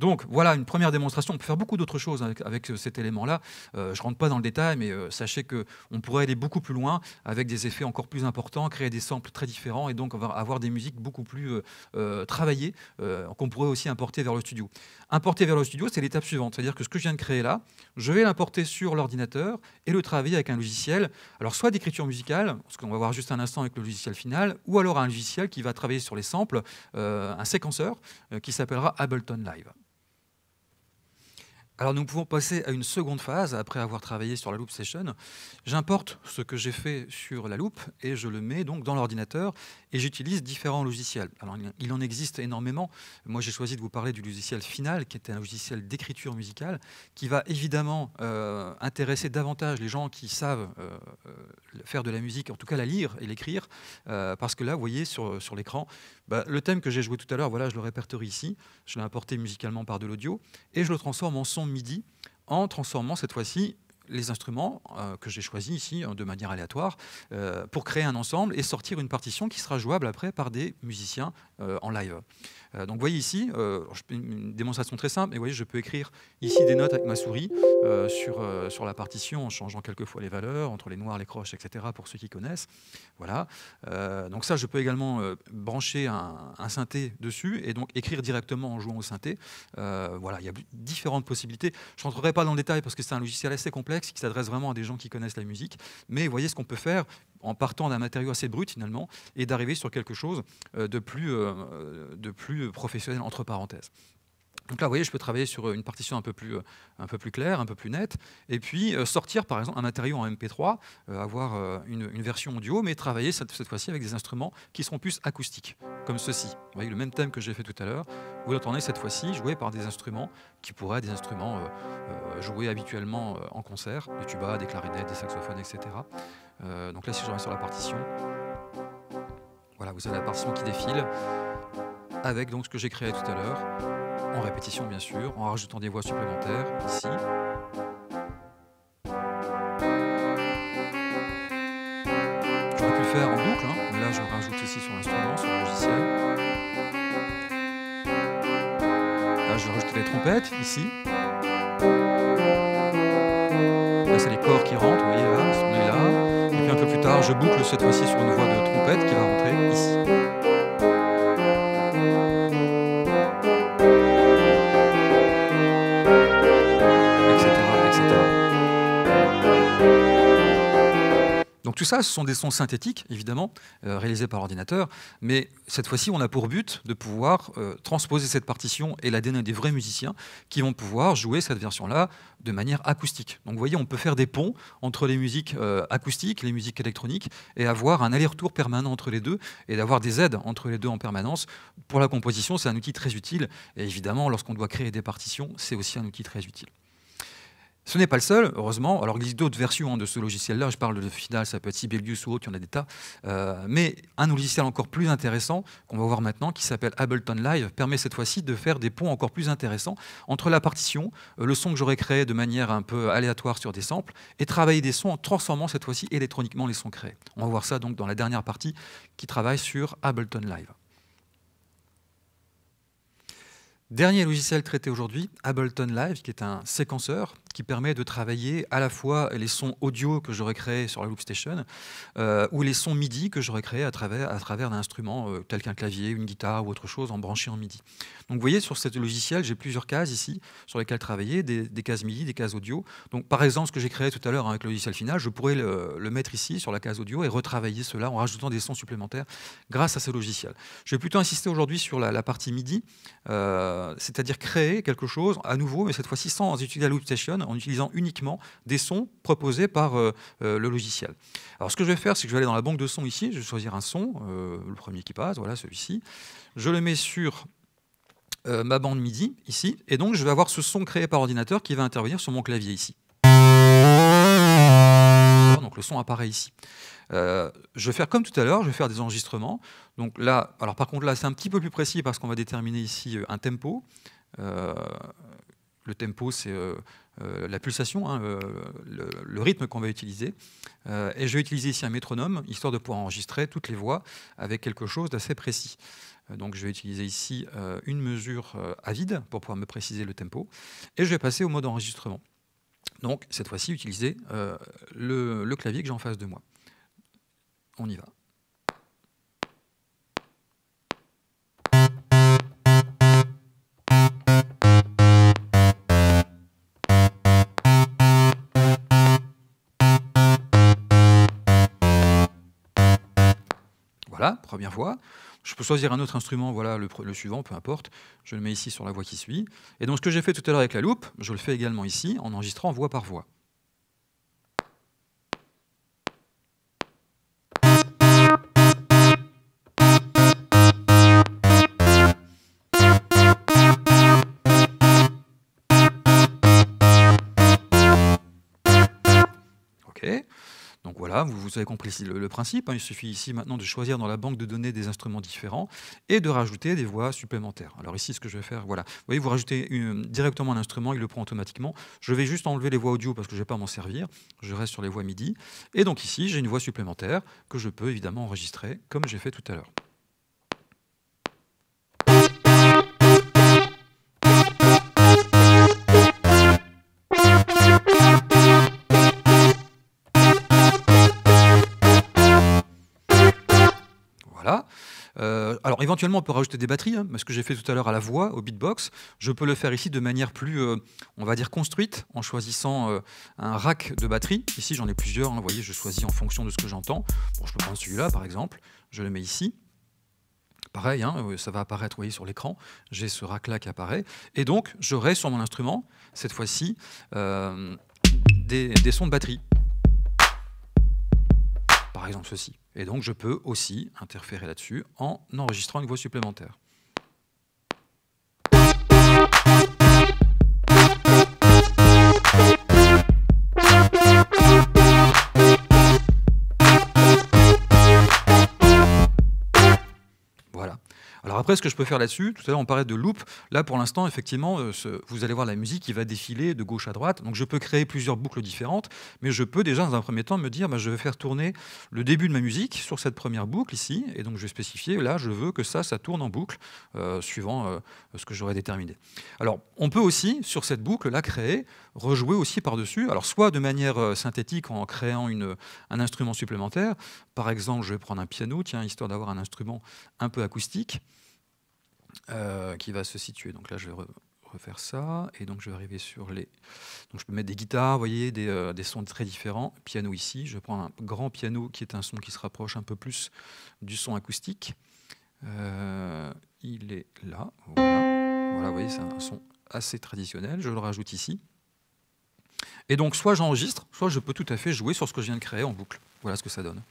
Donc voilà une première démonstration. On peut faire beaucoup d'autres choses avec cet élément-là. Je ne rentre pas dans le détail, mais sachez qu'on pourrait aller beaucoup plus loin avec des effets encore plus importants, créer des samples très différents et donc avoir des musiques beaucoup plus travaillées qu'on pourrait aussi importer vers le studio. Importer vers le studio, c'est l'étape suivante. C'est-à-dire que ce que je viens de créer là, je vais l'importer sur l'ordinateur et le travailler avec un logiciel. Alors soit d'écriture musicale, ce qu'on va voir juste un instant avec le logiciel final, ou alors un logiciel qui va travailler sur les samples, un séquenceur qui s'appellera Ableton Live. Alors nous pouvons passer à une seconde phase après avoir travaillé sur la Loop Session. J'importe ce que j'ai fait sur la Loop et je le mets donc dans l'ordinateur et j'utilise différents logiciels. Alors il en existe énormément. Moi j'ai choisi de vous parler du logiciel Final qui est un logiciel d'écriture musicale qui va évidemment intéresser davantage les gens qui savent faire de la musique, en tout cas la lire et l'écrire, parce que là vous voyez sur l'écran, le thème que j'ai joué tout à l'heure, voilà, je le répertorie ici, je l'ai importé musicalement par de l'audio et je le transforme en son MIDI en transformant cette fois-ci les instruments que j'ai choisis ici de manière aléatoire pour créer un ensemble et sortir une partition qui sera jouable après par des musiciens en live. Donc vous voyez ici, une démonstration très simple, mais vous voyez, je peux écrire ici des notes avec ma souris sur la partition en changeant quelquefois les valeurs, entre les noirs, les croches, etc. pour ceux qui connaissent. Voilà. Donc ça, je peux également brancher un synthé dessus et donc écrire directement en jouant au synthé. Voilà, il y a différentes possibilités. Je ne rentrerai pas dans le détail parce que c'est un logiciel assez complexe qui s'adresse vraiment à des gens qui connaissent la musique. Mais vous voyez ce qu'on peut faire en partant d'un matériau assez brut finalement et d'arriver sur quelque chose de plus professionnel entre parenthèses. Donc là, vous voyez, je peux travailler sur une partition un peu plus claire, un peu plus nette, et puis sortir par exemple un matériau en MP3, avoir une version audio, mais travailler cette fois-ci avec des instruments qui seront plus acoustiques, comme ceci. Vous voyez, le même thème que j'ai fait tout à l'heure, vous l'entendez cette fois-ci joué par des instruments qui pourraient être des instruments joués habituellement en concert, des tubas, des clarinettes, des saxophones, etc. Donc là, si je reviens sur la partition, voilà, vous avez la partition qui défile, avec donc ce que j'ai créé tout à l'heure, en répétition bien sûr, en rajoutant des voix supplémentaires ici. J'aurais pu le faire en boucle, mais là je rajoute ici sur l'instrument, sur le logiciel. Là je vais rajouter les trompettes ici. Là c'est les corps qui rentrent, vous voyez là, on est là. Et puis un peu plus tard, je boucle cette fois-ci sur une voix de trompette qui va rentrer ici. Donc tout ça, ce sont des sons synthétiques, évidemment, réalisés par ordinateur, mais cette fois-ci, on a pour but de pouvoir transposer cette partition et la donner à des vrais musiciens qui vont pouvoir jouer cette version-là de manière acoustique. Donc vous voyez, on peut faire des ponts entre les musiques acoustiques, les musiques électroniques, et avoir un aller-retour permanent entre les deux, et d'avoir des aides entre les deux en permanence. Pour la composition, c'est un outil très utile, et évidemment, lorsqu'on doit créer des partitions, c'est aussi un outil très utile. Ce n'est pas le seul, heureusement. Alors, il existe d'autres versions de ce logiciel-là. Je parle de Final, ça peut être Sibelius ou autre, il y en a des tas. Mais un logiciel encore plus intéressant, qu'on va voir maintenant, qui s'appelle Ableton Live, permet cette fois-ci de faire des ponts encore plus intéressants entre la partition, le son que j'aurais créé de manière un peu aléatoire sur des samples, et travailler des sons en transformant cette fois-ci électroniquement les sons créés. On va voir ça donc dans la dernière partie qui travaille sur Ableton Live. Dernier logiciel traité aujourd'hui, Ableton Live, qui est un séquenceur qui permet de travailler à la fois les sons audio que j'aurais créés sur la Loop Station ou les sons MIDI que j'aurais créés à travers un instrument tel qu'un clavier, une guitare ou autre chose en branché en MIDI. Donc vous voyez, sur ce logiciel, j'ai plusieurs cases ici sur lesquelles travailler, des cases MIDI, des cases audio. Donc par exemple, ce que j'ai créé tout à l'heure avec le logiciel Final, je pourrais le mettre ici sur la case audio et retravailler cela en rajoutant des sons supplémentaires grâce à ce logiciel. Je vais plutôt insister aujourd'hui sur la partie MIDI, c'est-à-dire créer quelque chose à nouveau, mais cette fois-ci sans utiliser la Loop Station, en utilisant uniquement des sons proposés par le logiciel. Alors ce que je vais faire, c'est que je vais aller dans la banque de sons ici, je vais choisir un son, le premier qui passe, voilà celui-ci. Je le mets sur ma bande MIDI ici, et donc je vais avoir ce son créé par ordinateur qui va intervenir sur mon clavier ici. Donc le son apparaît ici. Je vais faire comme tout à l'heure, je vais faire des enregistrements. Donc là, alors par contre là c'est un petit peu plus précis parce qu'on va déterminer ici un tempo. Le tempo c'est la pulsation, le rythme qu'on va utiliser. Et je vais utiliser ici un métronome, histoire de pouvoir enregistrer toutes les voix avec quelque chose d'assez précis. Donc je vais utiliser ici une mesure à vide pour pouvoir me préciser le tempo. Et je vais passer au mode enregistrement. Donc cette fois-ci, utiliser le clavier que j'ai en face de moi. On y va. Voilà, première voix. Je peux choisir un autre instrument, voilà le suivant, peu importe. Je le mets ici sur la voix qui suit. Et donc ce que j'ai fait tout à l'heure avec la loupe, je le fais également ici, en enregistrant voix par voix. Ok. Donc voilà, vous avez compris le principe. Il suffit ici maintenant de choisir dans la banque de données des instruments différents et de rajouter des voix supplémentaires. Alors ici, ce que je vais faire, voilà. Vous voyez, vous rajoutez directement un instrument, il le prend automatiquement. Je vais juste enlever les voix audio parce que je ne vais pas m'en servir. Je reste sur les voix MIDI. Et donc ici, j'ai une voix supplémentaire que je peux évidemment enregistrer comme j'ai fait tout à l'heure. Voilà. Alors éventuellement on peut rajouter des batteries, hein, ce que j'ai fait tout à l'heure à la voix, au beatbox. Je peux le faire ici de manière plus, on va dire, construite, en choisissant un rack de batteries. Ici j'en ai plusieurs, hein, vous voyez, je choisis en fonction de ce que j'entends. Bon, je peux prendre celui-là par exemple, je le mets ici. Pareil, hein, ça va apparaître, vous voyez, sur l'écran. J'ai ce rack-là qui apparaît. Et donc j'aurai sur mon instrument, cette fois-ci, des sons de batterie. Par exemple ceci. Et donc je peux aussi interférer là-dessus en enregistrant une voix supplémentaire. Voilà. Alors après, ce que je peux faire là-dessus, tout à l'heure on parlait de loop, là pour l'instant, effectivement, vous allez voir la musique qui va défiler de gauche à droite, donc je peux créer plusieurs boucles différentes, mais je peux déjà dans un premier temps me dire, je vais faire tourner le début de ma musique sur cette première boucle ici, et donc je vais spécifier, là je veux que ça tourne en boucle, suivant ce que j'aurais déterminé. Alors on peut aussi, sur cette boucle-là, créer, rejouer aussi par-dessus, alors soit de manière synthétique en créant un instrument supplémentaire, par exemple je vais prendre un piano, tiens, histoire d'avoir un instrument un peu acoustique, qui va se situer. Donc là, je vais refaire ça. Et donc, je vais arriver sur les... Donc, je peux mettre des guitares, vous voyez, des sons très différents. Piano ici. Je prends un grand piano qui est un son qui se rapproche un peu plus du son acoustique. Il est là. Voilà. Voilà, vous voyez, c'est un son assez traditionnel. Je le rajoute ici. Et donc, soit j'enregistre, soit je peux tout à fait jouer sur ce que je viens de créer en boucle. Voilà ce que ça donne.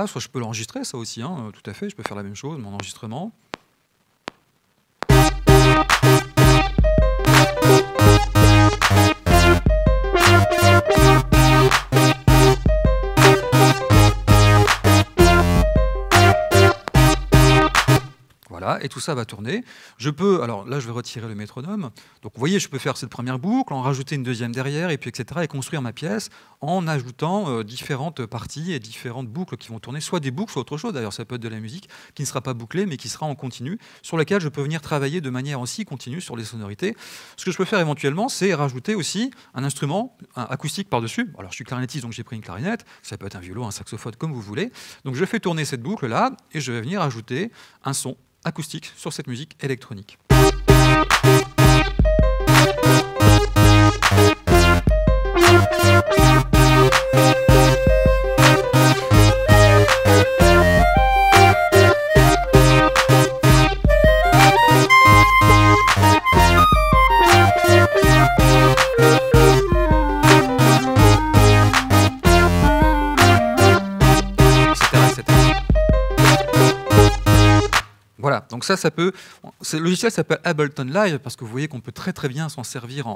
Soit je peux l'enregistrer, ça aussi, hein, tout à fait, je peux faire la même chose, mon enregistrement. Voilà, et tout ça va tourner. Je peux, alors là je vais retirer le métronome, donc vous voyez je peux faire cette première boucle, en rajouter une deuxième derrière, et puis etc. et construire ma pièce en ajoutant différentes parties et différentes boucles qui vont tourner, soit des boucles, soit autre chose, d'ailleurs ça peut être de la musique qui ne sera pas bouclée mais qui sera en continu, sur laquelle je peux venir travailler de manière aussi continue sur les sonorités. Ce que je peux faire éventuellement c'est rajouter aussi un instrument acoustique par-dessus. Alors je suis clarinettiste donc j'ai pris une clarinette, ça peut être un violon, un saxophone comme vous voulez, donc je fais tourner cette boucle là et je vais venir ajouter un son acoustique sur cette musique électronique. Voilà, donc ça peut, Ce logiciel s'appelle Ableton Live parce que vous voyez qu'on peut très bien s'en servir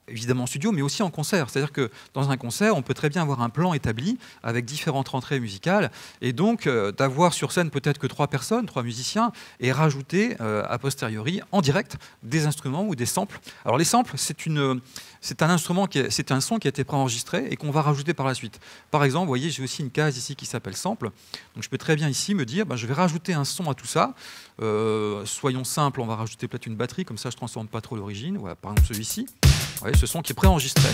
évidemment en studio, mais aussi en concert. C'est-à-dire que dans un concert, on peut très bien avoir un plan établi avec différentes rentrées musicales et donc d'avoir sur scène peut-être que 3 personnes, 3 musiciens, et rajouter a posteriori en direct des instruments ou des samples. Alors les samples, c'est un instrument, c'est un son qui a été préenregistré et qu'on va rajouter par la suite. Par exemple, vous voyez, j'ai aussi une case ici qui s'appelle sample. Donc je peux très bien ici me dire, je vais rajouter un son à tout ça. Soyons simples, on va rajouter peut-être une batterie, comme ça je ne transforme pas trop l'origine. Voilà, par exemple celui-ci. Vous voyez, ce son qui est préenregistré.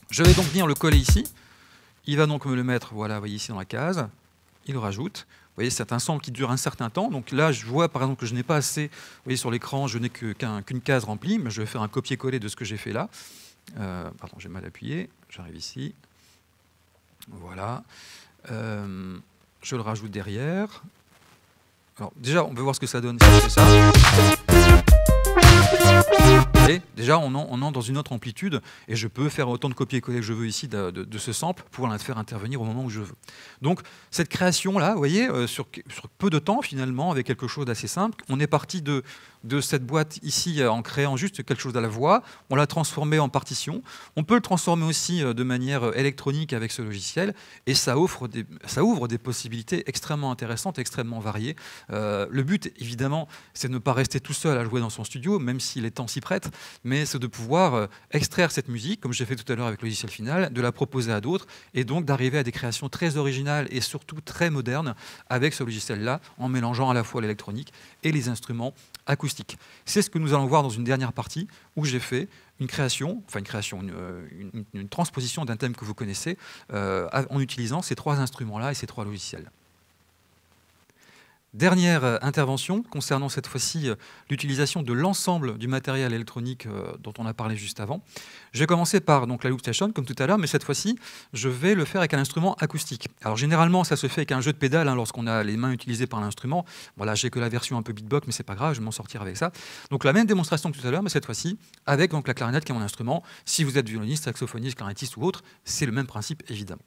Je vais donc venir le coller ici. Il va donc me le mettre, voilà, vous voyez ici dans la case. Il le rajoute. Vous voyez, c'est un sample qui dure un certain temps. Donc là, je vois par exemple que je n'ai pas assez. Vous voyez, sur l'écran, je n'ai qu'une case remplie, mais je vais faire un copier-coller de ce que j'ai fait là. Pardon, j'ai mal appuyé. J'arrive ici. Voilà. Je le rajoute derrière. Alors, déjà, on peut voir ce que ça donne si je fais ça. Et déjà, on entre dans une autre amplitude et je peux faire autant de copier-coller que je veux ici de ce sample pour le faire intervenir au moment où je veux. Donc, cette création-là, vous voyez, sur peu de temps, finalement, avec quelque chose d'assez simple, on est parti de cette boîte ici en créant juste quelque chose à la voix, on l'a transformé en partition. On peut le transformer aussi de manière électronique avec ce logiciel et ça ouvre des possibilités extrêmement intéressantes, extrêmement variées. Le but, évidemment, c'est de ne pas rester tout seul à jouer dans son studio, même si les temps s'y prêtent, mais c'est de pouvoir extraire cette musique, comme j'ai fait tout à l'heure avec le logiciel final, de la proposer à d'autres et donc d'arriver à des créations très originales et surtout très modernes avec ce logiciel-là, en mélangeant à la fois l'électronique et les instruments acoustiques. C'est ce que nous allons voir dans une dernière partie où j'ai fait une transposition d'un thème que vous connaissez en utilisant ces 3 instruments-là et ces 3 logiciels. Dernière intervention concernant cette fois-ci l'utilisation de l'ensemble du matériel électronique dont on a parlé juste avant. Je vais commencer par donc, la Loop Station, comme tout à l'heure, mais cette fois-ci, je vais le faire avec un instrument acoustique. Alors généralement, ça se fait avec un jeu de pédales lorsqu'on a les mains utilisées par l'instrument. Voilà, j'ai que la version un peu beatbox, mais c'est pas grave, je vais m'en sortir avec ça. Donc la même démonstration que tout à l'heure, mais cette fois-ci avec donc, la clarinette qui est mon instrument. Si vous êtes violoniste, saxophoniste, clarinettiste ou autre, c'est le même principe évidemment.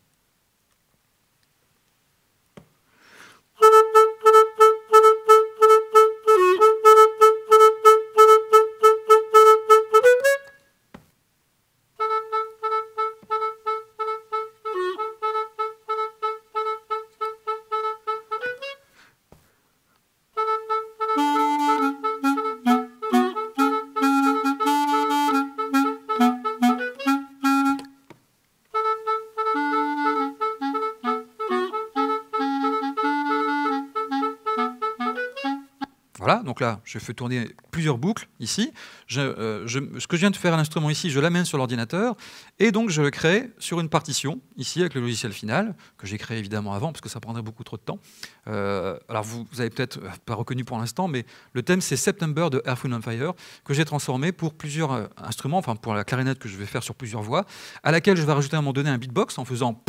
Voilà, donc là, je fais tourner plusieurs boucles ici. Ce que je viens de faire à l'instrument ici, je l'amène sur l'ordinateur et donc je le crée sur une partition ici avec le logiciel final que j'ai créé évidemment avant parce que ça prendrait beaucoup trop de temps. Alors vous avez peut-être pas reconnu pour l'instant, mais le thème c'est September de Earth, Wind & Fire que j'ai transformé pour plusieurs instruments, enfin pour la clarinette que je vais faire sur plusieurs voix, à laquelle je vais rajouter à un moment donné un beatbox en faisant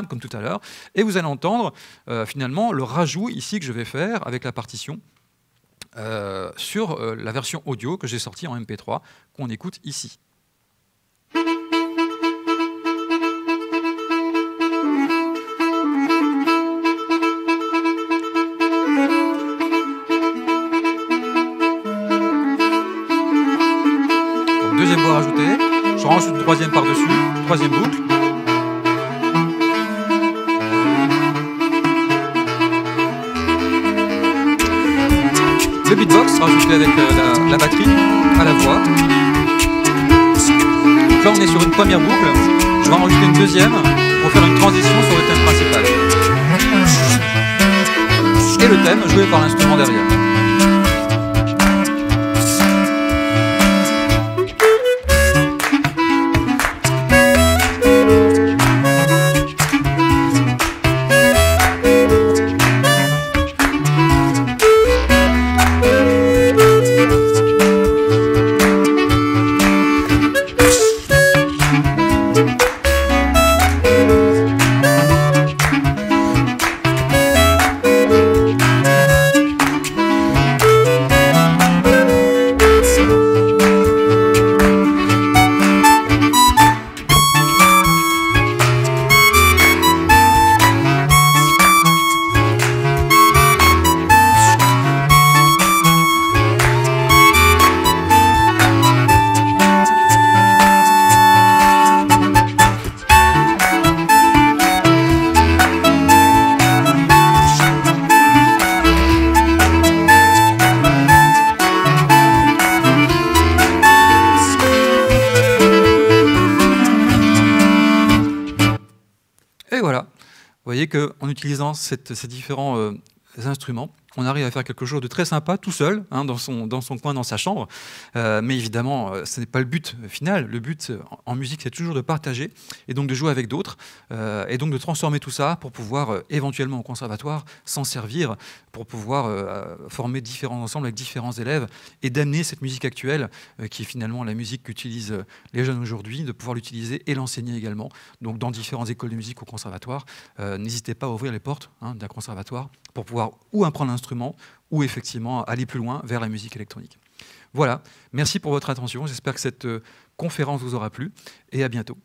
comme tout à l'heure, et vous allez entendre finalement le rajout ici que je vais faire avec la partition sur la version audio que j'ai sortie en MP3 qu'on écoute ici. Donc, deuxième voix rajoutée, je rajoute une troisième par-dessus, troisième boucle. Le beatbox rajouté avec la batterie à la voix. Donc là on est sur une première boucle, je vais en rajouter une deuxième pour faire une transition sur le thème principal. Et le thème joué par l'instrument derrière. voyez qu'en utilisant ces différents instruments, on arrive à faire quelque chose de très sympa tout seul, hein, dans son coin, dans sa chambre. Mais évidemment, ce n'est pas le but final. Le but en musique, c'est toujours de partager et donc de jouer avec d'autres et donc de transformer tout ça pour pouvoir éventuellement au conservatoire s'en servir pour pouvoir former différents ensembles avec différents élèves et d'amener cette musique actuelle qui est finalement la musique qu'utilisent les jeunes aujourd'hui, de pouvoir l'utiliser et l'enseigner également. Donc dans différentes écoles de musique au conservatoire, n'hésitez pas à ouvrir les portes, hein, d'un conservatoire pour pouvoir ou apprendre l'instrument ou effectivement aller plus loin vers la musique électronique. Voilà, merci pour votre attention. J'espère que cette conférence vous aura plu et à bientôt.